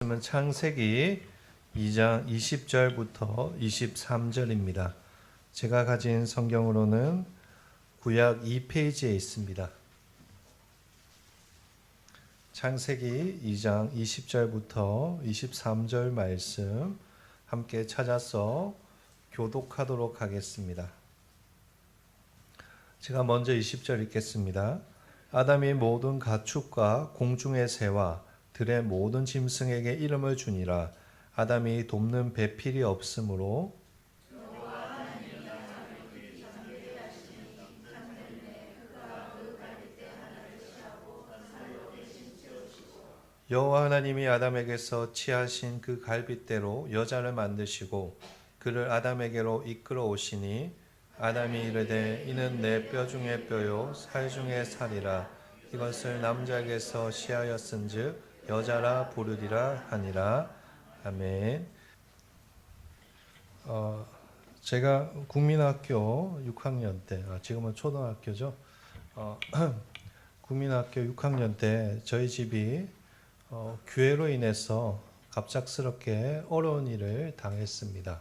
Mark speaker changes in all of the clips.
Speaker 1: 말씀은 창세기 2장 20절부터 23절입니다. 제가 가진 성경으로는 구약 2페이지에 있습니다. 창세기 2장 20절부터 23절 말씀 함께 찾아서 교독하도록 하겠습니다. 제가 먼저 20절 읽겠습니다. 아담이 모든 가축과 공중의 새와 들의 모든 짐승에게 이름을 주니라. 아담이 돕는 배필이 없으므로 여호와 하나님이 아담에게서 취하신 그 갈빗대로 여자를 만드시고 그를 아담에게로 이끌어 오시니 아담이 이르되 이는 내 뼈 중에 뼈요 살 중에 살이라. 이것을 남자에게서 취하였은즉 여자라 부르리라 하니라. 아멘. 제가 국민학교 6학년 때, 지금은 초등학교죠. 국민학교 6학년 때 저희 집이 교회로 인해서 갑작스럽게 어려운 일을 당했습니다.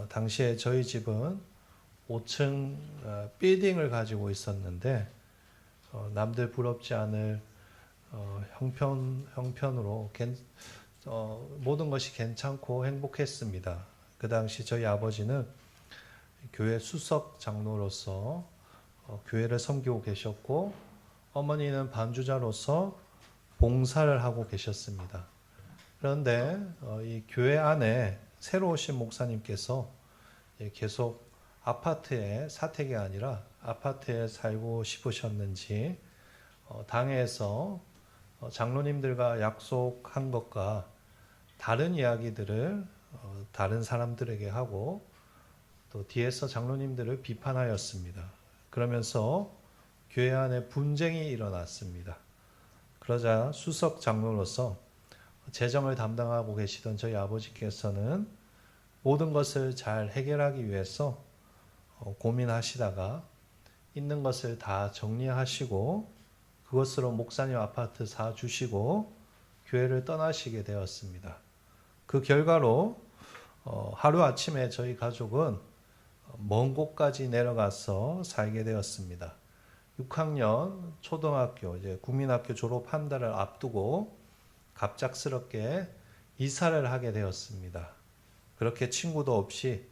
Speaker 1: 당시에 저희 집은 5층 빌딩을 가지고 있었는데 남들 부럽지 않을 형편으로 모든 것이 괜찮고 행복했습니다. 그 당시 저희 아버지는 교회 수석 장로로서 교회를 섬기고 계셨고 어머니는 반주자로서 봉사를 하고 계셨습니다. 그런데 이 교회 안에 새로 오신 목사님께서 계속 아파트에 사택이 아니라 아파트에 살고 싶으셨는지 당에서 장로님들과 약속한 것과 다른 이야기들을 다른 사람들에게 하고 또 뒤에서 장로님들을 비판하였습니다. 그러면서 교회 안에 분쟁이 일어났습니다. 그러자 수석 장로로서 재정을 담당하고 계시던 저희 아버지께서는 모든 것을 잘 해결하기 위해서 고민하시다가 있는 것을 다 정리하시고 그것으로 목사님 아파트 사주시고 교회를 떠나시게 되었습니다. 그 결과로 하루아침에 저희 가족은 먼 곳까지 내려가서 살게 되었습니다. 6학년 초등학교 이제 국민학교 졸업 한 달을 앞두고 갑작스럽게 이사를 하게 되었습니다. 그렇게 친구도 없이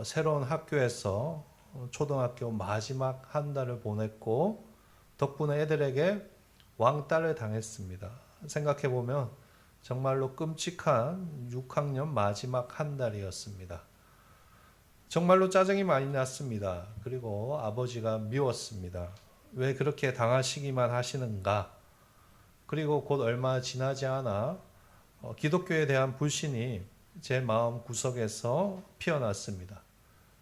Speaker 1: 새로운 학교에서 초등학교 마지막 한 달을 보냈고 덕분에 애들에게 왕따를 당했습니다. 생각해보면 정말로 끔찍한 6학년 마지막 한 달이었습니다. 정말로 짜증이 많이 났습니다. 그리고 아버지가 미웠습니다. 왜 그렇게 당하시기만 하시는가? 그리고 곧 얼마 지나지 않아 기독교에 대한 불신이 제 마음 구석에서 피어났습니다.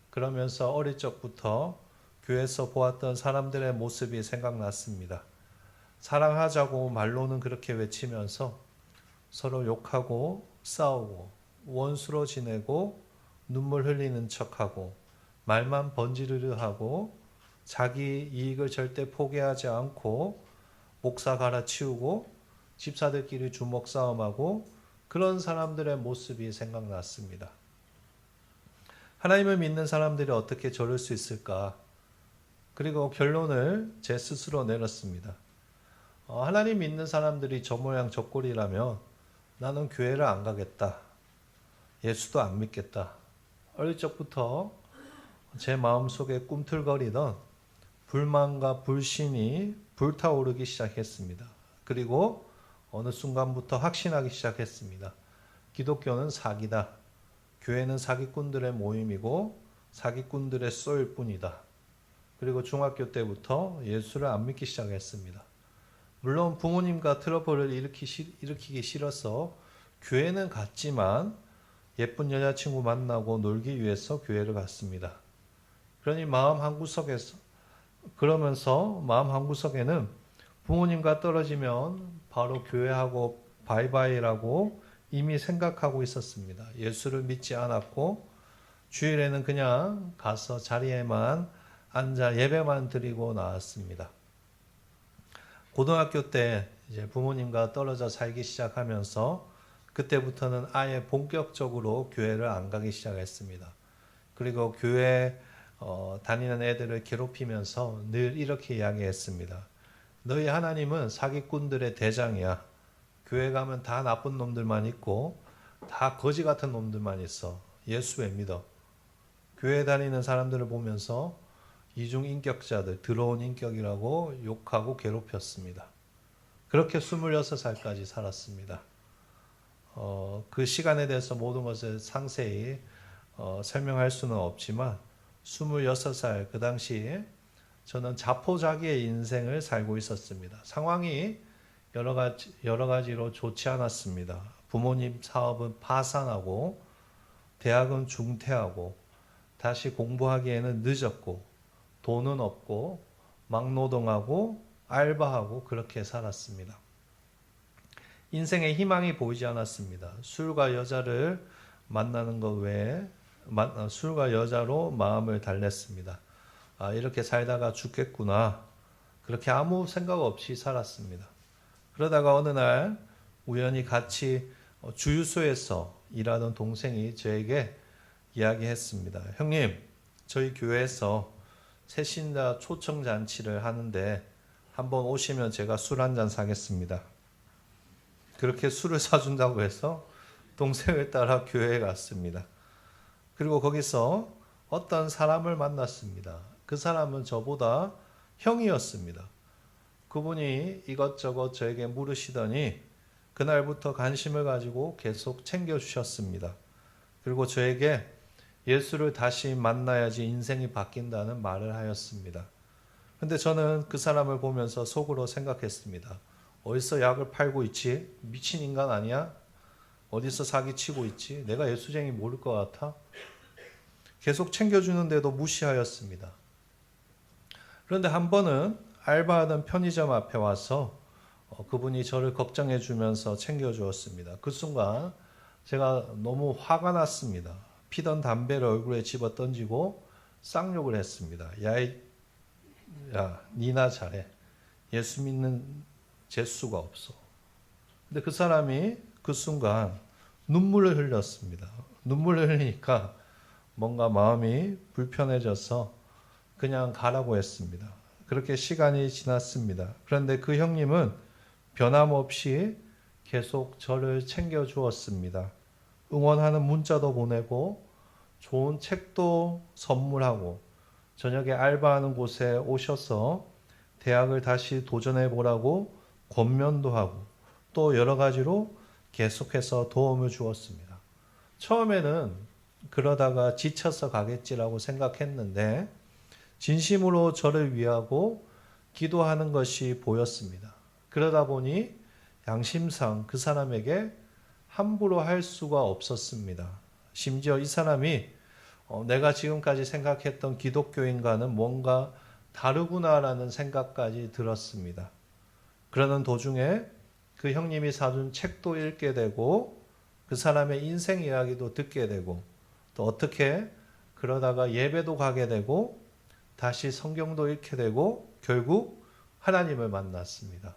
Speaker 1: 그러면서 어릴 적부터 교회에서 보았던 사람들의 모습이 생각났습니다. 사랑하자고 말로는 그렇게 외치면서 서로 욕하고 싸우고 원수로 지내고 눈물 흘리는 척하고 말만 번지르르 하고 자기 이익을 절대 포기하지 않고 목사 갈아치우고 집사들끼리 주먹 싸움하고 그런 사람들의 모습이 생각났습니다. 하나님을 믿는 사람들이 어떻게 저럴 수 있을까? 그리고 결론을 제 스스로 내렸습니다. 하나님 믿는 사람들이 저 모양 저 꼴이라면 나는 교회를 안 가겠다. 예수도 안 믿겠다. 어릴 적부터 제 마음속에 꿈틀거리던 불만과 불신이 불타오르기 시작했습니다. 그리고 어느 순간부터 확신하기 시작했습니다. 기독교는 사기다. 교회는 사기꾼들의 모임이고 사기꾼들의 쏠 뿐이다. 그리고 중학교 때부터 예수를 안 믿기 시작했습니다. 물론 부모님과 트러블을 일으키기 싫어서 교회는 갔지만 예쁜 여자친구 만나고 놀기 위해서 교회를 갔습니다. 그러니 마음 한구석에는 부모님과 떨어지면 바로 교회하고 바이바이라고 이미 생각하고 있었습니다. 예수를 믿지 않았고 주일에는 그냥 가서 자리에만 앉아 예배만 드리고 나왔습니다. 고등학교 때 이제 부모님과 떨어져 살기 시작하면서 그때부터는 아예 본격적으로 교회를 안 가기 시작했습니다. 그리고 교회 다니는 애들을 괴롭히면서 늘 이렇게 이야기했습니다. 너희 하나님은 사기꾼들의 대장이야. 교회 가면 다 나쁜 놈들만 있고 다 거지 같은 놈들만 있어. 예수 왜 믿어? 교회 다니는 사람들을 보면서 이중인격자들, 더러운 인격이라고 욕하고 괴롭혔습니다. 그렇게 26살까지 살았습니다. 그 시간에 대해서 모든 것을 상세히 설명할 수는 없지만 26살 그 당시 저는 자포자기의 인생을 살고 있었습니다. 상황이 여러 가지로 좋지 않았습니다. 부모님 사업은 파산하고 대학은 중퇴하고 다시 공부하기에는 늦었고 돈은 없고 막노동하고 알바하고 그렇게 살았습니다. 인생에 희망이 보이지 않았습니다. 술과 여자를 만나는 것 외에 술과 여자로 마음을 달랬습니다. 이렇게 살다가 죽겠구나. 그렇게 아무 생각 없이 살았습니다. 그러다가 어느 날 우연히 같이 주유소에서 일하던 동생이 저에게 이야기했습니다. 형님, 저희 교회에서 새신자 초청 잔치를 하는데 한번 오시면 제가 술 한 잔 사겠습니다. 그렇게 술을 사준다고 해서 동생을 따라 교회에 갔습니다. 그리고 거기서 어떤 사람을 만났습니다. 그 사람은 저보다 형이었습니다. 그분이 이것저것 저에게 물으시더니 그날부터 관심을 가지고 계속 챙겨주셨습니다. 그리고 저에게 예수를 다시 만나야지 인생이 바뀐다는 말을 하였습니다. 근데 저는 그 사람을 보면서 속으로 생각했습니다. 어디서 약을 팔고 있지? 미친 인간 아니야? 어디서 사기치고 있지? 내가 예수쟁이 모를 것 같아? 계속 챙겨주는데도 무시하였습니다. 그런데 한 번은 알바하던 편의점 앞에 와서 그분이 저를 걱정해 주면서 챙겨주었습니다. 그 순간 제가 너무 화가 났습니다. 피던 담배를 얼굴에 집어 던지고 쌍욕을 했습니다. 야, 니나 잘해. 예수 믿는 재수가 없어. 근데 그 사람이 그 순간 눈물을 흘렸습니다. 눈물을 흘리니까 뭔가 마음이 불편해져서 그냥 가라고 했습니다. 그렇게 시간이 지났습니다. 그런데 그 형님은 변함없이 계속 저를 챙겨주었습니다. 응원하는 문자도 보내고 좋은 책도 선물하고 저녁에 알바하는 곳에 오셔서 대학을 다시 도전해 보라고 권면도 하고 또 여러 가지로 계속해서 도움을 주었습니다. 처음에는 그러다가 지쳐서 가겠지라고 생각했는데 진심으로 저를 위하고 기도하는 것이 보였습니다. 그러다 보니 양심상 그 사람에게 함부로 할 수가 없었습니다. 심지어 이 사람이 내가 지금까지 생각했던 기독교인과는 뭔가 다르구나라는 생각까지 들었습니다. 그러는 도중에 그 형님이 사준 책도 읽게 되고 그 사람의 인생 이야기도 듣게 되고 또 어떻게 그러다가 예배도 가게 되고 다시 성경도 읽게 되고 결국 하나님을 만났습니다.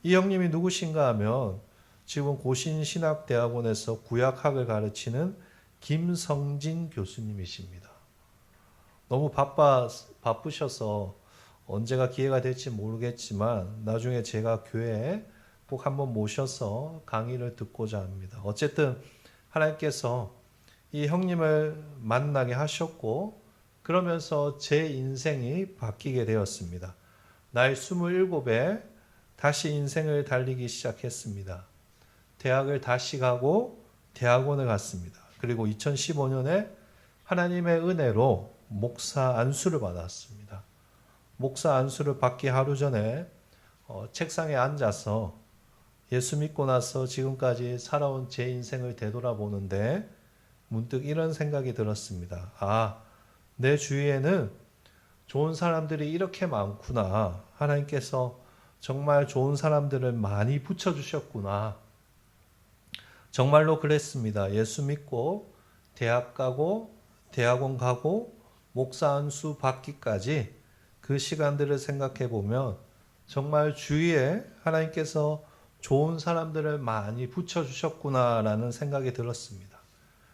Speaker 1: 이 형님이 누구신가 하면 지금 고신신학대학원에서 구약학을 가르치는 김성진 교수님이십니다. 너무 바쁘셔서 언제가 기회가 될지 모르겠지만 나중에 제가 교회에 꼭 한번 모셔서 강의를 듣고자 합니다. 어쨌든 하나님께서 이 형님을 만나게 하셨고 그러면서 제 인생이 바뀌게 되었습니다. 나이 27에 다시 인생을 달리기 시작했습니다. 대학을 다시 가고 대학원을 갔습니다. 그리고 2015년에 하나님의 은혜로 목사 안수를 받았습니다. 목사 안수를 받기 하루 전에 책상에 앉아서 예수 믿고 나서 지금까지 살아온 제 인생을 되돌아보는데 문득 이런 생각이 들었습니다. 내 주위에는 좋은 사람들이 이렇게 많구나. 하나님께서 정말 좋은 사람들을 많이 붙여주셨구나. 정말로 그랬습니다. 예수 믿고 대학 가고 대학원 가고 목사 안수 받기까지 그 시간들을 생각해 보면 정말 주위에 하나님께서 좋은 사람들을 많이 붙여주셨구나라는 생각이 들었습니다.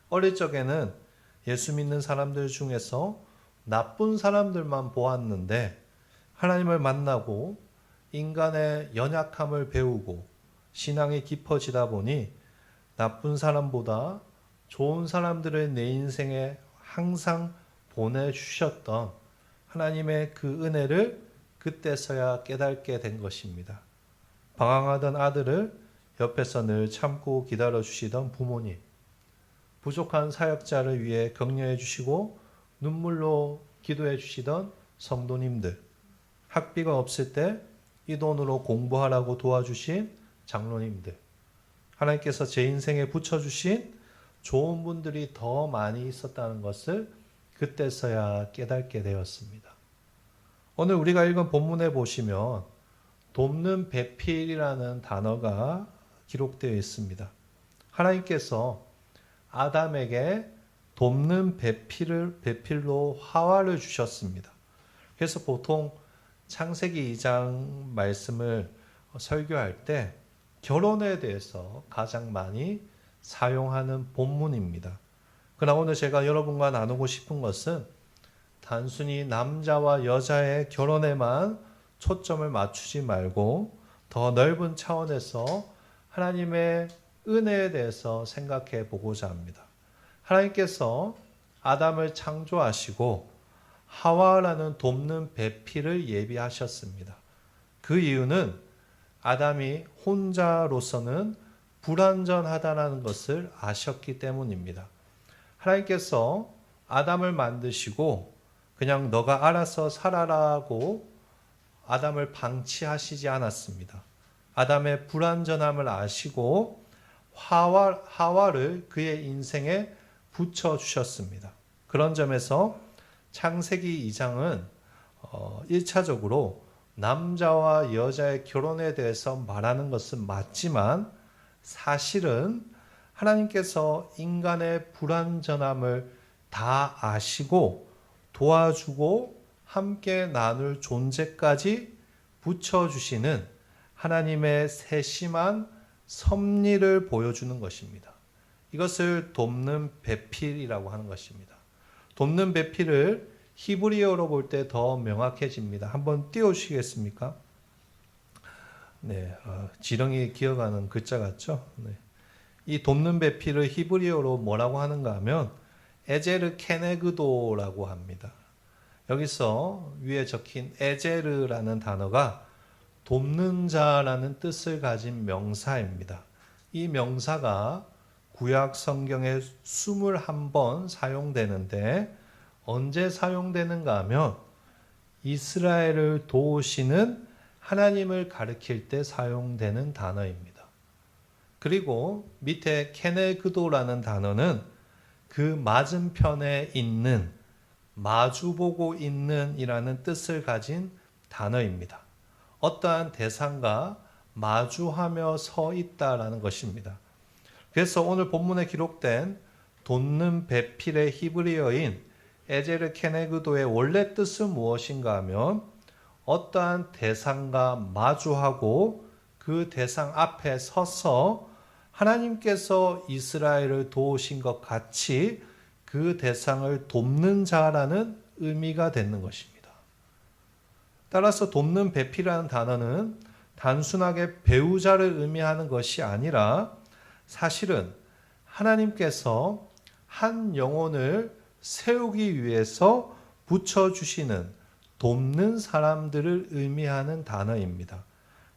Speaker 1: 어릴 적에는 예수 믿는 사람들 중에서 나쁜 사람들만 보았는데 하나님을 만나고 인간의 연약함을 배우고 신앙이 깊어지다 보니 나쁜 사람보다 좋은 사람들을 내 인생에 항상 보내주셨던 하나님의 그 은혜를 그때서야 깨닫게 된 것입니다. 방황하던 아들을 옆에서 늘 참고 기다려주시던 부모님, 부족한 사역자를 위해 격려해 주시고 눈물로 기도해 주시던 성도님들, 학비가 없을 때 이 돈으로 공부하라고 도와주신 장로님들, 하나님께서 제 인생에 붙여주신 좋은 분들이 더 많이 있었다는 것을 그때서야 깨닫게 되었습니다. 오늘 우리가 읽은 본문에 보시면 돕는 배필이라는 단어가 기록되어 있습니다. 하나님께서 아담에게 돕는 배필로 하와를 주셨습니다. 그래서 보통 창세기 2장 말씀을 설교할 때 결혼에 대해서 가장 많이 사용하는 본문입니다. 그러나 오늘 제가 여러분과 나누고 싶은 것은 단순히 남자와 여자의 결혼에만 초점을 맞추지 말고 더 넓은 차원에서 하나님의 은혜에 대해서 생각해 보고자 합니다. 하나님께서 아담을 창조하시고 하와라는 돕는 배필을 예비하셨습니다. 그 이유는 아담이 혼자로서는 불완전하다는 것을 아셨기 때문입니다. 하나님께서 아담을 만드시고 그냥 너가 알아서 살아라고 아담을 방치하시지 않았습니다. 아담의 불완전함을 아시고 하와를 그의 인생에 붙여주셨습니다. 그런 점에서 창세기 2장은 1차적으로 남자와 여자의 결혼에 대해서 말하는 것은 맞지만 사실은 하나님께서 인간의 불완전함을 다 아시고 도와주고 함께 나눌 존재까지 붙여주시는 하나님의 세심한 섭리를 보여주는 것입니다. 이것을 돕는 배필이라고 하는 것입니다. 돕는 배필을 히브리어로 볼 때 더 명확해집니다. 한번 띄워주시겠습니까? 네, 지렁이 기어가는 글자 같죠? 네. 이 돕는 배필을 히브리어로 뭐라고 하는가 하면 에제르 케네그도라고 합니다. 여기서 위에 적힌 에제르라는 단어가 돕는 자라는 뜻을 가진 명사입니다. 이 명사가 구약 성경에 21번 사용되는데 언제 사용되는가 하면 이스라엘을 도우시는 하나님을 가리킬 때 사용되는 단어입니다. 그리고 밑에 케네그도라는 단어는 그 맞은편에 있는, 마주보고 있는 이라는 뜻을 가진 단어입니다. 어떠한 대상과 마주하며 서 있다라는 것입니다. 그래서 오늘 본문에 기록된 돕는 배필의 히브리어인 에제르 케네그도의 원래 뜻은 무엇인가 하면 어떠한 대상과 마주하고 그 대상 앞에 서서 하나님께서 이스라엘을 도우신 것 같이 그 대상을 돕는 자라는 의미가 되는 것입니다. 따라서 돕는 배필이라는 단어는 단순하게 배우자를 의미하는 것이 아니라 사실은 하나님께서 한 영혼을 세우기 위해서 붙여주시는 돕는 사람들을 의미하는 단어입니다.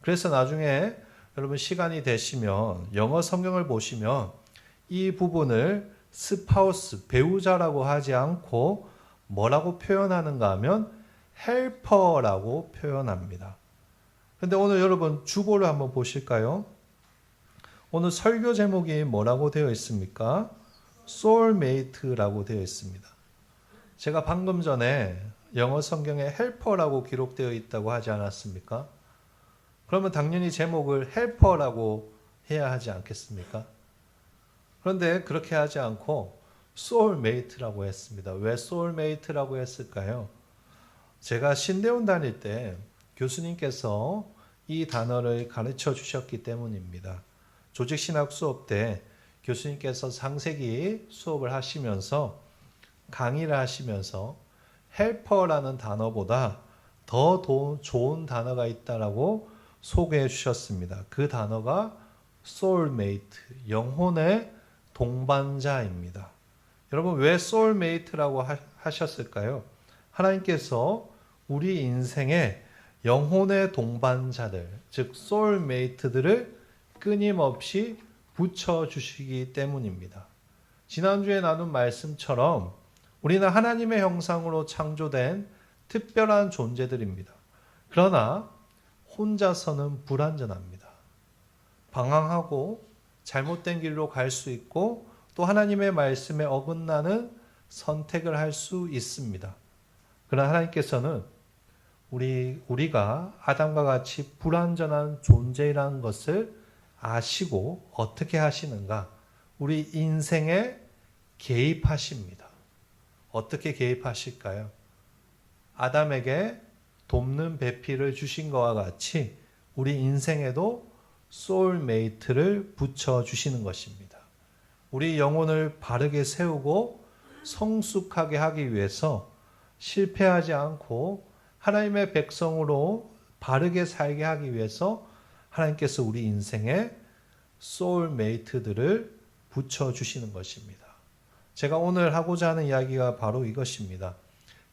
Speaker 1: 그래서 나중에 여러분 시간이 되시면 영어 성경을 보시면 이 부분을 스파우스, 배우자라고 하지 않고 뭐라고 표현하는가 하면 헬퍼라고 표현합니다. 그런데 오늘 여러분 주보를 한번 보실까요? 오늘 설교 제목이 뭐라고 되어 있습니까? 소울메이트라고 되어 있습니다. 제가 방금 전에 영어 성경에 헬퍼라고 기록되어 있다고 하지 않았습니까? 그러면 당연히 제목을 헬퍼라고 해야 하지 않겠습니까? 그런데 그렇게 하지 않고 소울메이트라고 했습니다. 왜 소울메이트라고 했을까요? 제가 신대원 다닐 때 교수님께서 이 단어를 가르쳐 주셨기 때문입니다. 조직신학 수업 때 교수님께서 창세기 수업을 하시면서 강의를 하시면서 헬퍼라는 단어보다 더 좋은 단어가 있다라고 소개해 주셨습니다. 그 단어가 soulmate, 영혼의 동반자입니다. 여러분 왜 soulmate라고 하셨을까요? 하나님께서 우리 인생에 영혼의 동반자들, 즉 soulmate들을 끊임없이 붙여주시기 때문입니다. 지난주에 나눈 말씀처럼 우리는 하나님의 형상으로 창조된 특별한 존재들입니다. 그러나 혼자서는 불완전합니다. 방황하고 잘못된 길로 갈 수 있고 또 하나님의 말씀에 어긋나는 선택을 할 수 있습니다. 그러나 하나님께서는 우리가 아담과 같이 불완전한 존재라는 것을 아시고 어떻게 하시는가? 우리 인생에 개입하십니다. 어떻게 개입하실까요? 아담에게 돕는 배필을 주신 것과 같이 우리 인생에도 소울메이트를 붙여주시는 것입니다. 우리 영혼을 바르게 세우고 성숙하게 하기 위해서 실패하지 않고 하나님의 백성으로 바르게 살게 하기 위해서 하나님께서 우리 인생에 소울메이트들을 붙여주시는 것입니다. 제가 오늘 하고자 하는 이야기가 바로 이것입니다.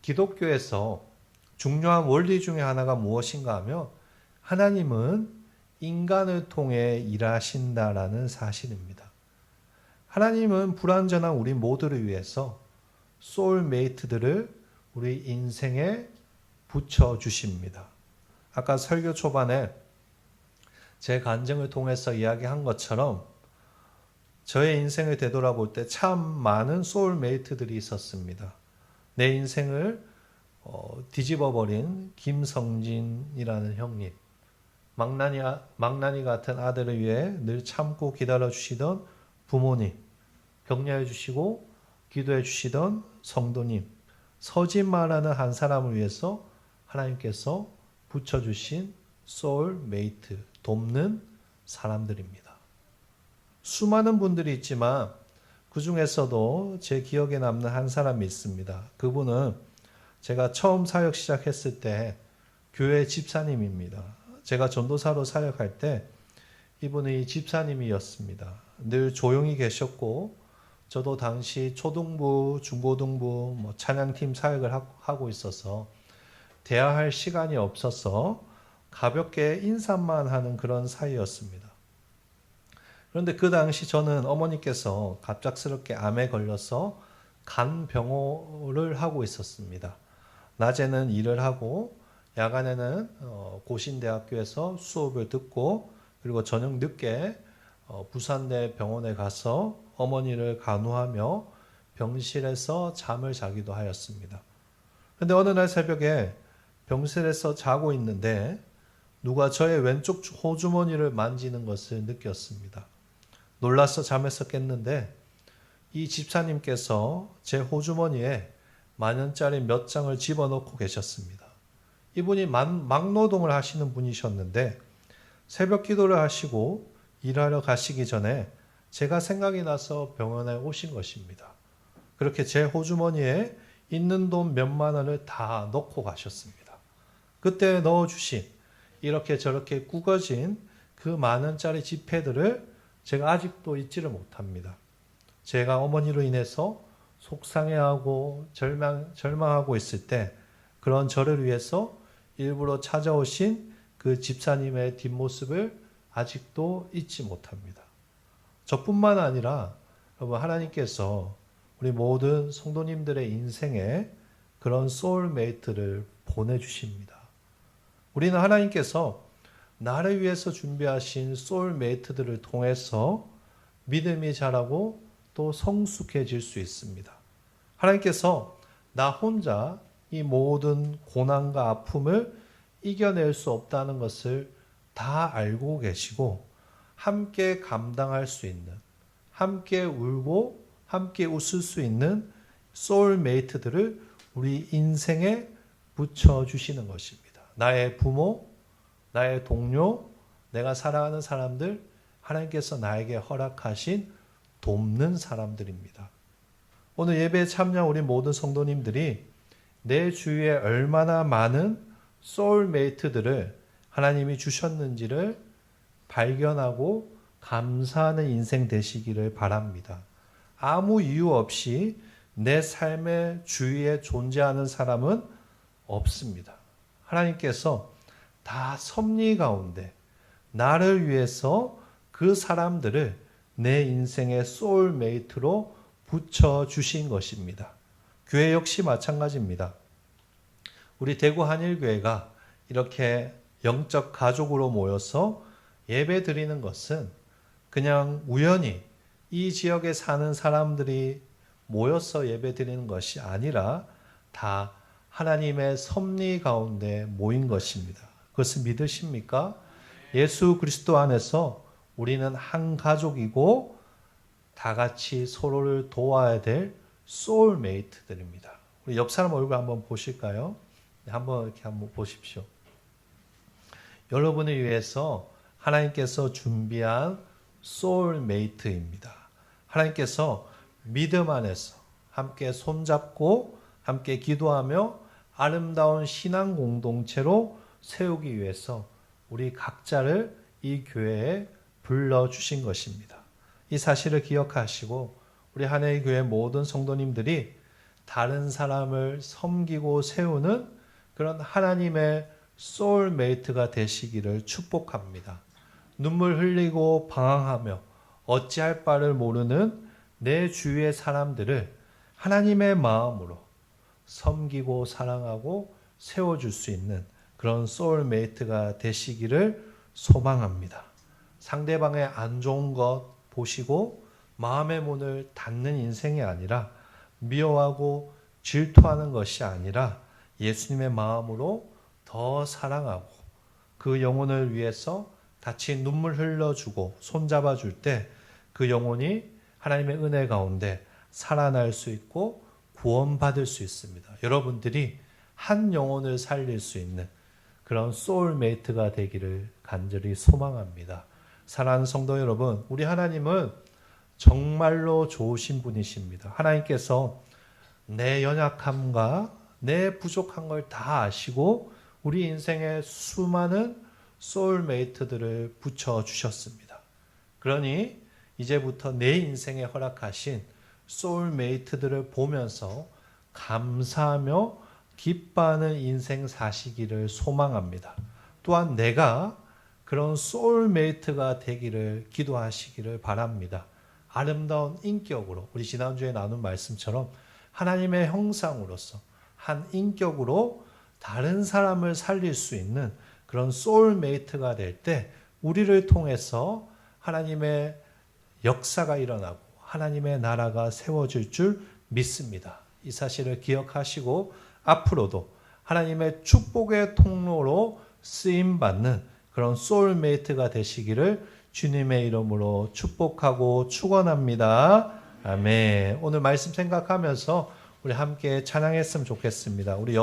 Speaker 1: 기독교에서 중요한 원리 중에 하나가 무엇인가 하면 하나님은 인간을 통해 일하신다라는 사실입니다. 하나님은 불완전한 우리 모두를 위해서 소울메이트들을 우리 인생에 붙여주십니다. 아까 설교 초반에 제 간증을 통해서 이야기한 것처럼 저의 인생을 되돌아볼 때 참 많은 소울메이트들이 있었습니다. 내 인생을 뒤집어버린 김성진이라는 형님, 망나니 같은 아들을 위해 늘 참고 기다려주시던 부모님, 격려해 주시고 기도해 주시던 성도님, 서진마라는 한 사람을 위해서 하나님께서 붙여주신 소울메이트, 돕는 사람들입니다. 수많은 분들이 있지만 그 중에서도 제 기억에 남는 한 사람이 있습니다. 그분은 제가 처음 사역 시작했을 때 교회 집사님입니다. 제가 전도사로 사역할 때 이분이 집사님이었습니다. 늘 조용히 계셨고 저도 당시 초등부, 중고등부, 찬양팀 사역을 하고 있어서 대화할 시간이 없어서 가볍게 인사만 하는 그런 사이였습니다. 그런데 그 당시 저는 어머니께서 갑작스럽게 암에 걸려서 간병호를 하고 있었습니다. 낮에는 일을 하고 야간에는 고신대학교에서 수업을 듣고 그리고 저녁 늦게 부산대 병원에 가서 어머니를 간호하며 병실에서 잠을 자기도 하였습니다. 그런데 어느 날 새벽에 병실에서 자고 있는데 누가 저의 왼쪽 호주머니를 만지는 것을 느꼈습니다. 놀라서 잠에서 깼는데 이 집사님께서 제 호주머니에 만원짜리 몇 장을 집어넣고 계셨습니다. 이분이 막노동을 하시는 분이셨는데 새벽 기도를 하시고 일하러 가시기 전에 제가 생각이 나서 병원에 오신 것입니다. 그렇게 제 호주머니에 있는 돈 몇만 원을 다 넣고 가셨습니다. 그때 넣어주신 이렇게 저렇게 구겨진 그 만원짜리 지폐들을 제가 아직도 잊지를 못합니다. 제가 어머니로 인해서 속상해하고 절망하고 있을 때 그런 저를 위해서 일부러 찾아오신 그 집사님의 뒷모습을 아직도 잊지 못합니다. 저뿐만 아니라 여러분 하나님께서 우리 모든 성도님들의 인생에 그런 소울메이트를 보내주십니다. 우리는 하나님께서 나를 위해서 준비하신 소울메이트들을 통해서 믿음이 자라고 또 성숙해질 수 있습니다. 하나님께서 나 혼자 이 모든 고난과 아픔을 이겨낼 수 없다는 것을 다 알고 계시고 함께 감당할 수 있는, 함께 울고 함께 웃을 수 있는 소울메이트들을 우리 인생에 붙여주시는 것입니다. 나의 부모, 나의 동료, 내가 사랑하는 사람들, 하나님께서 나에게 허락하신 돕는 사람들입니다. 오늘 예배에 참여한 우리 모든 성도님들이 내 주위에 얼마나 많은 소울메이트들을 하나님이 주셨는지를 발견하고 감사하는 인생 되시기를 바랍니다. 아무 이유 없이 내 삶의 주위에 존재하는 사람은 없습니다. 하나님께서 다 섭리 가운데 나를 위해서 그 사람들을 내 인생의 소울메이트로 붙여주신 것입니다. 교회 역시 마찬가지입니다. 우리 대구 한일교회가 이렇게 영적 가족으로 모여서 예배 드리는 것은 그냥 우연히 이 지역에 사는 사람들이 모여서 예배 드리는 것이 아니라 다 하나님의 섭리 가운데 모인 것입니다. 그것을 믿으십니까? 예수 그리스도 안에서 우리는 한 가족이고 다 같이 서로를 도와야 될 소울메이트들입니다. 우리 옆 사람 얼굴 한번 보실까요? 한번 보십시오. 여러분을 위해서 하나님께서 준비한 소울메이트입니다. 하나님께서 믿음 안에서 함께 손잡고 함께 기도하며 아름다운 신앙 공동체로 세우기 위해서 우리 각자를 이 교회에 불러주신 것입니다. 이 사실을 기억하시고 우리 하나의 교회 모든 성도님들이 다른 사람을 섬기고 세우는 그런 하나님의 소울메이트가 되시기를 축복합니다. 눈물 흘리고 방황하며 어찌할 바를 모르는 내 주위의 사람들을 하나님의 마음으로 섬기고 사랑하고 세워줄 수 있는 그런 소울메이트가 되시기를 소망합니다. 상대방의 안 좋은 것 보시고 마음의 문을 닫는 인생이 아니라 미워하고 질투하는 것이 아니라 예수님의 마음으로 더 사랑하고 그 영혼을 위해서 같이 눈물 흘려주고 손잡아 줄 때 그 영혼이 하나님의 은혜 가운데 살아날 수 있고 구원받을 수 있습니다. 여러분들이 한 영혼을 살릴 수 있는 그런 소울메이트가 되기를 간절히 소망합니다. 사랑하는 성도 여러분, 우리 하나님은 정말로 좋으신 분이십니다. 하나님께서 내 연약함과 내 부족한 걸 다 아시고 우리 인생에 수많은 소울메이트들을 붙여주셨습니다. 그러니 이제부터 내 인생에 허락하신 소울메이트들을 보면서 감사하며 기뻐하는 인생 사시기를 소망합니다. 또한 내가 그런 소울메이트가 되기를 기도하시기를 바랍니다. 아름다운 인격으로 우리 지난주에 나눈 말씀처럼 하나님의 형상으로서 한 인격으로 다른 사람을 살릴 수 있는 그런 소울메이트가 될 때 우리를 통해서 하나님의 역사가 일어나고 하나님의 나라가 세워질 줄 믿습니다. 이 사실을 기억하시고 앞으로도 하나님의 축복의 통로로 쓰임받는 그런 소울메이트가 되시기를 주님의 이름으로 축복하고 축원합니다. 아멘. 오늘 말씀 생각하면서 우리 함께 찬양했으면 좋겠습니다. 우리